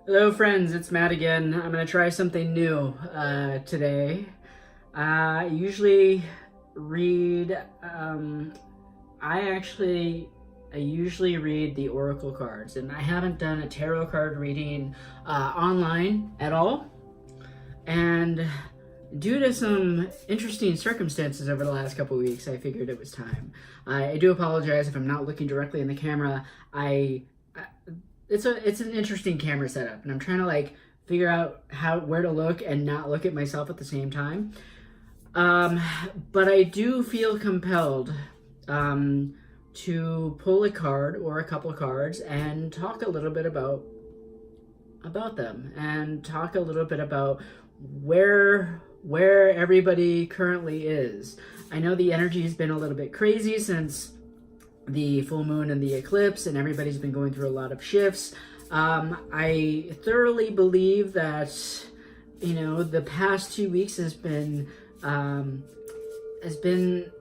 Hello friends, it's Matt again. I'm going to try something new today. I usually read, I usually read the oracle cards, and I haven't done a tarot card reading online at all. And due to some interesting circumstances over the last couple weeks, I figured it was time. I do apologize if I'm not looking directly in the camera. It's an interesting camera setup, and I'm trying to figure out where to look and not look at myself at the same time. But I do feel compelled to pull a card or a couple of cards and talk a little bit about them, and talk a little bit about where everybody currently is. I know the energy has been a little bit crazy since the full moon and the eclipse, and everybody's been going through a lot of shifts. I thoroughly believe that, the past 2 weeks has been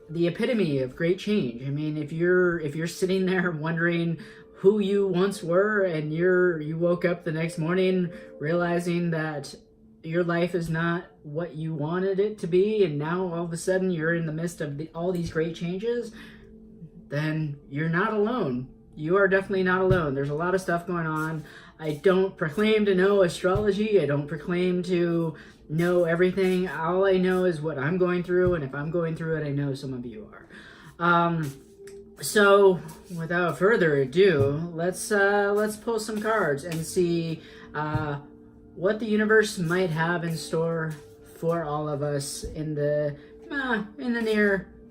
the epitome of great change. I mean, if you're sitting there wondering who you once were, and you woke up the next morning realizing that your life is not what you wanted it to be, and now all of a sudden you're in the midst of all these great changes, then you're not alone. You are definitely not alone. There's a lot of stuff going on. I don't proclaim to know astrology. I don't proclaim to know everything. All I know is what I'm going through, and if I'm going through it, I know some of you are. So without further ado, let's pull some cards and see what the universe might have in store for all of us in the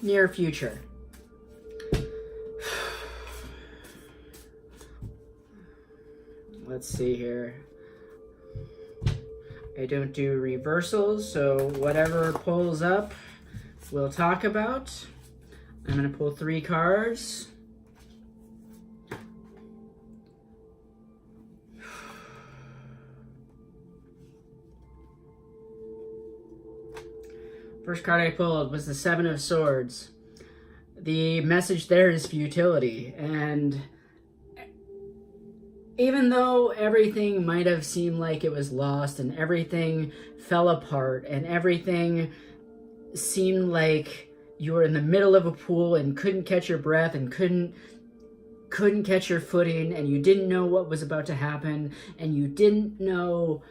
near future. Let's see here. I don't do reversals, so whatever pulls up, we'll talk about. I'm going to pull 3 cards. First card I pulled was the 7 of Swords. The message there is futility, and even though everything might have seemed like it was lost, and everything fell apart, and everything seemed like you were in the middle of a pool and couldn't catch your breath and couldn't catch your footing, and you didn't know what was about to happen, and you didn't know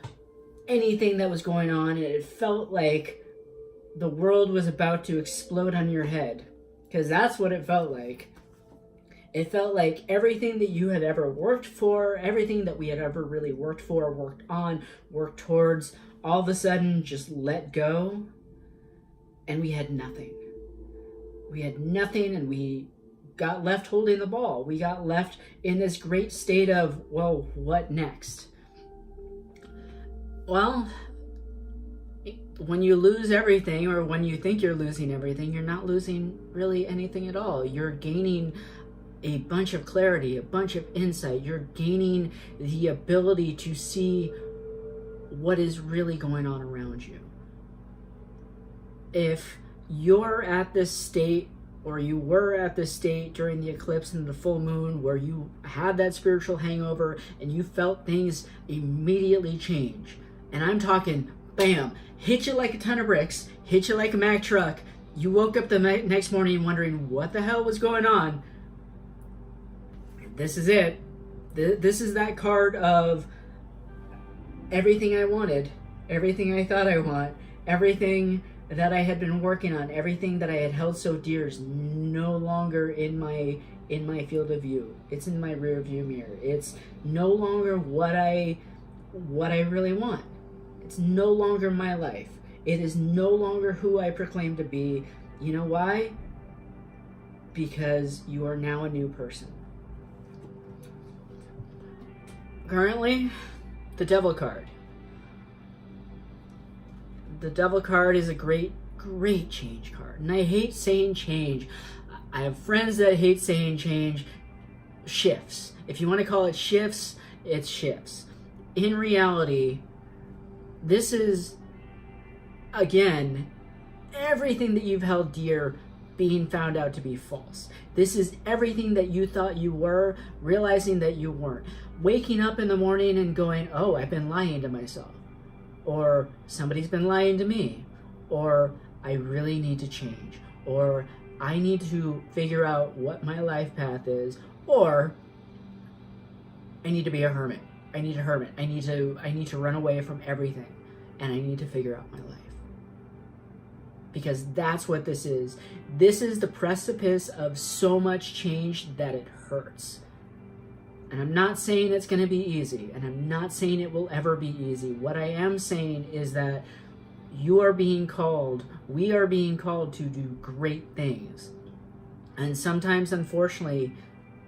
anything that was going on, and it felt like the world was about to explode on your head, because that's what it felt like. It felt like everything that you had ever worked for, everything that we had ever really worked for, worked on, worked towards, all of a sudden just let go, and we had nothing. We had nothing, and we got left holding the ball. We got left in this great state of, well, what next? Well, when you lose everything, or when you think you're losing everything, you're not losing really anything at all. You're gaining a bunch of clarity, a bunch of insight. You're gaining the ability to see what is really going on around you. If you're at this state, or you were at this state during the eclipse and the full moon, where you had that spiritual hangover and you felt things immediately change, and I'm talking bam, hit you like a ton of bricks, hit you like a Mack truck, you woke up the next morning wondering what the hell was going on, this is it. This is that card of everything I wanted, everything I thought I want, everything that I had been working on, everything that I had held so dear is no longer in my field of view. It's in my rear view mirror. It's no longer what I really want. It's no longer my life. It is no longer who I proclaim to be. You know why? Because you are now a new person. Currently, the Devil card. The Devil card is a great change card. And I hate saying change. I have friends that hate saying change. Shifts. If you want to call it shifts, it's shifts. In reality, this is, again, everything that you've held dear being found out to be false. This is everything that you thought you were, realizing that you weren't. Waking up in the morning and going, oh, I've been lying to myself. Or somebody's been lying to me. Or I really need to change. Or I need to figure out what my life path is. Or I need to be a hermit. I need a hermit. I need to run away from everything. And I need to figure out my life. Because that's what this is. This is the precipice of so much change that it hurts. And I'm not saying it's going to be easy. And I'm not saying it will ever be easy. What I am saying is that you are being called, we are being called to do great things. And sometimes, unfortunately,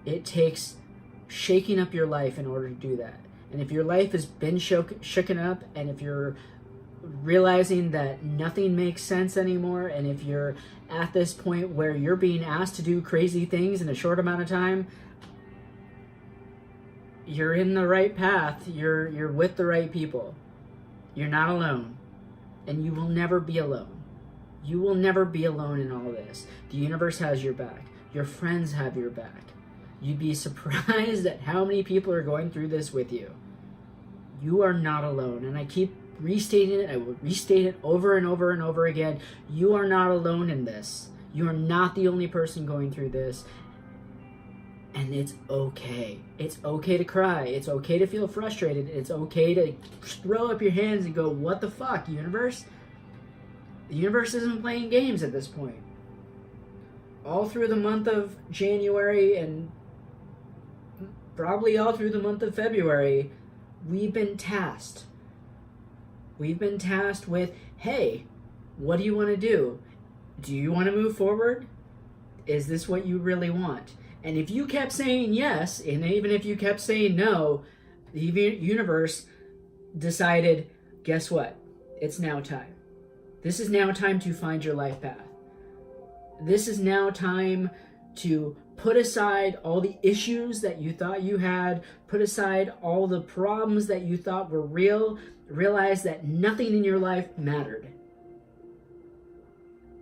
it takes shaking up your life in order to do that. And if your life has been shooken up, and if you're realizing that nothing makes sense anymore, and if you're at this point where you're being asked to do crazy things in a short amount of time, you're in the right path. You're with the right people. You're not alone. And you will never be alone. You will never be alone in all this. The universe has your back. Your friends have your back. You'd be surprised at how many people are going through this with you. You are not alone. And I keep restating it. I will restate it over and over and over again. You are not alone in this. You are not the only person going through this. And it's okay. It's okay to cry. It's okay to feel frustrated. It's okay to throw up your hands and go, what the fuck, universe? The universe isn't playing games at this point. All through the month of January and probably all through the month of February, we've been tasked. We've been tasked with, hey, what do you want to do? Do you want to move forward? Is this what you really want? And if you kept saying yes, and even if you kept saying no, the universe decided, guess what? It's now time. This is now time to find your life path. This is now time to put aside all the issues that you thought you had, put aside all the problems that you thought were real, realize that nothing in your life mattered.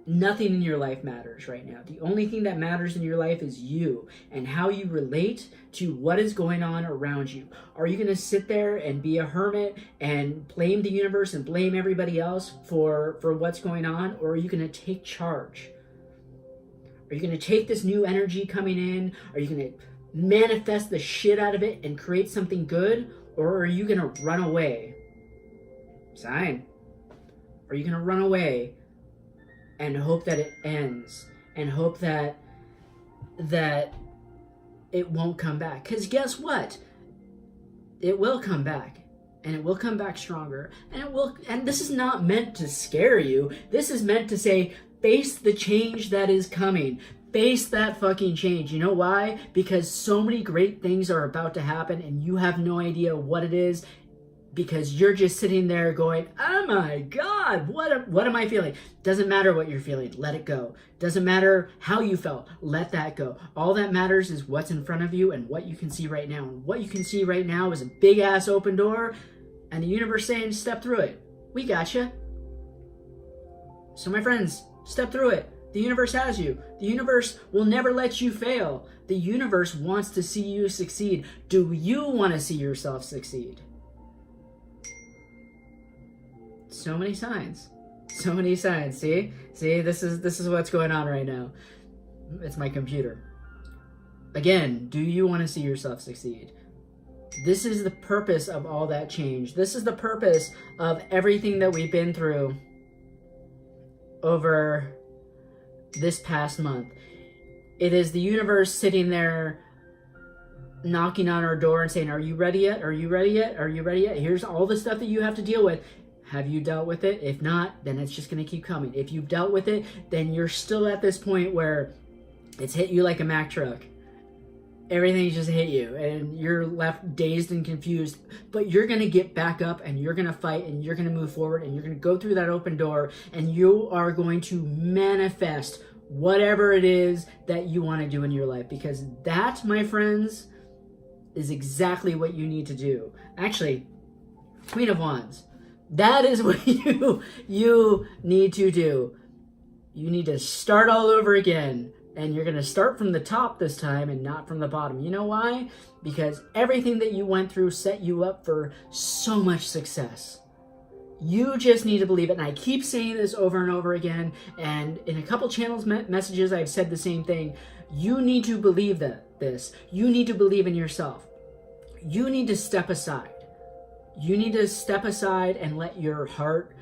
Nothing in your life matters right now. The only thing that matters in your life is you and how you relate to what is going on around you. Are you going to sit there and be a hermit and blame the universe and blame everybody else for what's going on? Or are you going to take charge? Are you going to take this new energy coming in? Are you going to manifest the shit out of it and create something good? Or are you going to run away? Sign. Are you going to run away and hope that it ends, and hope that it won't come back? Because guess what? It will come back, and it will come back stronger, and this is not meant to scare you. This is meant to say, face the change that is coming. Face that fucking change. You know why? Because so many great things are about to happen, and you have no idea what it is, because you're just sitting there going, oh my God, what am I feeling? Doesn't matter what you're feeling, let it go. Doesn't matter how you felt, let that go. All that matters is what's in front of you and what you can see right now. And what you can see right now is a big ass open door and the universe saying, step through it. We got you. So my friends, step through it. The universe has you. The universe will never let you fail. The universe wants to see you succeed. Do you want to see yourself succeed? So many signs. So many signs. See, this is what's going on right now. It's my computer. Again, do you want to see yourself succeed? This is the purpose of all that change. This is the purpose of everything that we've been through over this past month. It is the universe sitting there knocking on our door and saying, are you ready yet? Are you ready yet? Are you ready yet? Here's all the stuff that you have to deal with. Have you dealt with it? If not, then it's just going to keep coming. If you've dealt with it, then you're still at this point where it's hit you like a Mack truck. Everything's just hit you and you're left dazed and confused, but you're going to get back up and you're going to fight and you're going to move forward and you're going to go through that open door and you are going to manifest whatever it is that you want to do in your life, because that, my friends, is exactly what you need to do. Actually, Queen of Wands. That is what you need to do. You need to start all over again. And you're going to start from the top this time and not from the bottom. You know why? Because everything that you went through set you up for so much success. You just need to believe it. And I keep saying this over and over again. And in a couple channels messages, I've said the same thing. You need to believe this. You need to believe in yourself. You need to step aside. You need to step aside and let your heart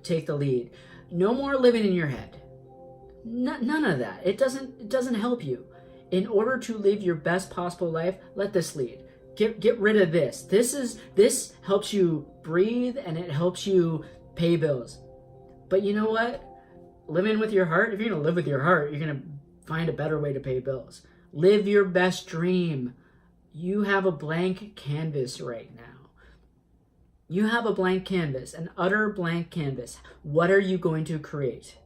take the lead. No more living in your head. None of that. It doesn't help you. In order to live your best possible life, let this lead. Get rid of this. This helps you breathe and it helps you pay bills. But you know what? Living with your heart, if you're going to live with your heart, you're going to find a better way to pay bills. Live your best dream. You have a blank canvas right now. You have a blank canvas, an utter blank canvas. What are you going to create?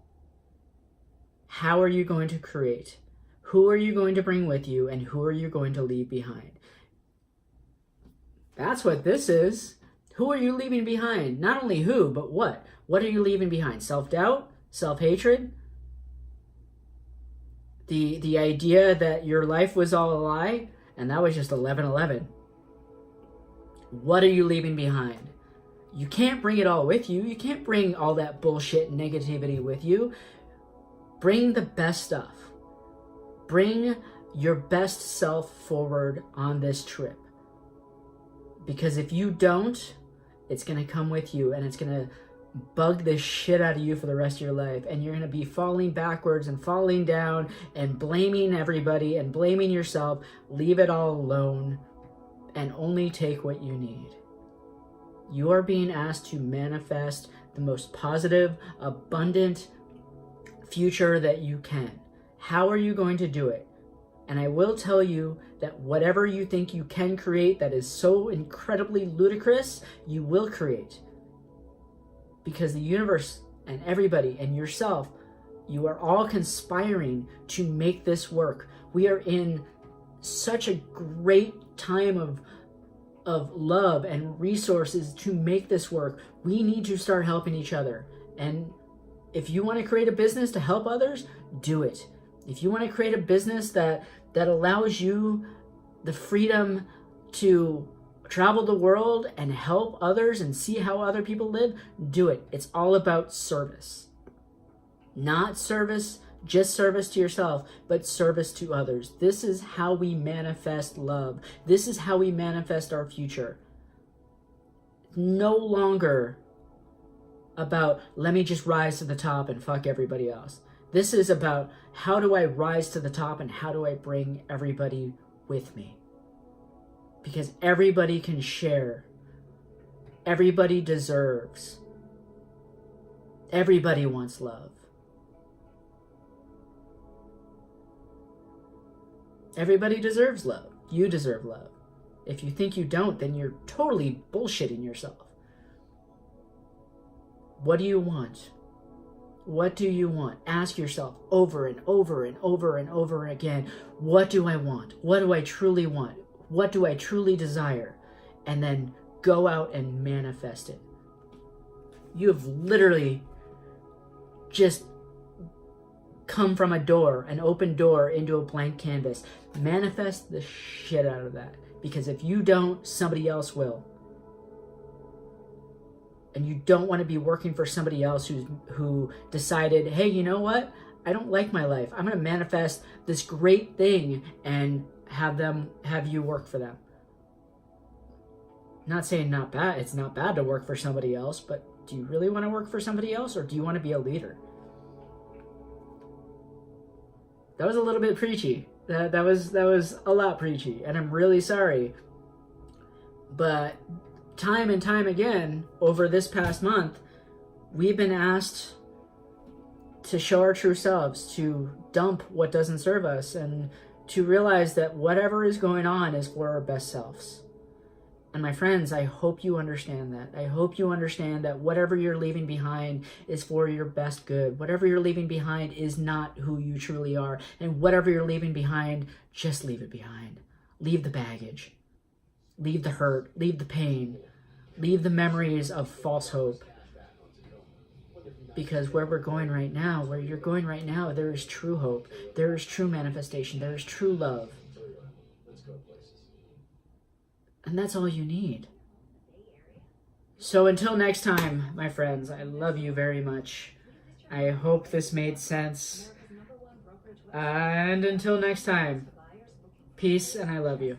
How are you going to create? Who are you going to bring with you, and who are you going to leave behind? That's what this is. Who are you leaving behind? Not only who, but what? What are you leaving behind? Self-doubt? Self-hatred? The idea that your life was all a lie, and that was just 11/11. What are you leaving behind? You can't bring it all with you. You can't bring all that bullshit negativity with you. Bring the best stuff. Bring your best self forward on this trip. Because if you don't, it's going to come with you and it's going to bug the shit out of you for the rest of your life. And you're going to be falling backwards and falling down and blaming everybody and blaming yourself. Leave it all alone and only take what you need. You are being asked to manifest the most positive, abundant future that you can. How are you going to do it? And I will tell you that whatever you think you can create that is so incredibly ludicrous, you will create. Because the universe and everybody and yourself, you are all conspiring to make this work. We are in such a great time of love and resources to make this work. We need to start helping each other. And if you want to create a business to help others, do it. If you want to create a business that allows you the freedom to travel the world and help others and see how other people live, do it. It's all about service. Not service, just service to yourself, but service to others. This is how we manifest love. This is how we manifest our future. No longer about, let me just rise to the top and fuck everybody else. This is about, how do I rise to the top and how do I bring everybody with me? Because everybody can share. Everybody deserves. Everybody wants love. Everybody deserves love. You deserve love. If you think you don't, then you're totally bullshitting yourself. What do you want? What do you want? Ask yourself over and over and over and over again, what do I want? What do I truly want? What do I truly desire? And then go out and manifest it. You have literally just come from a door, an open door into a blank canvas. Manifest the shit out of that. Because if you don't, somebody else will. And you don't want to be working for somebody else who decided, hey, you know what? I don't like my life. I'm going to manifest this great thing and have you work for them. Not saying not bad. It's not bad to work for somebody else, but do you really want to work for somebody else, or do you want to be a leader? That was a little bit preachy. That was a lot preachy, and I'm really sorry. But time and time again, over this past month, we've been asked to show our true selves, to dump what doesn't serve us, and to realize that whatever is going on is for our best selves. And my friends, I hope you understand that. I hope you understand that whatever you're leaving behind is for your best good. Whatever you're leaving behind is not who you truly are. And whatever you're leaving behind, just leave it behind. Leave the baggage. Leave the hurt. Leave the pain. Leave the memories of false hope. Because where we're going right now, where you're going right now, there is true hope. There is true manifestation. There is true love. And that's all you need. So until next time, my friends, I love you very much. I hope this made sense. And until next time, peace and I love you.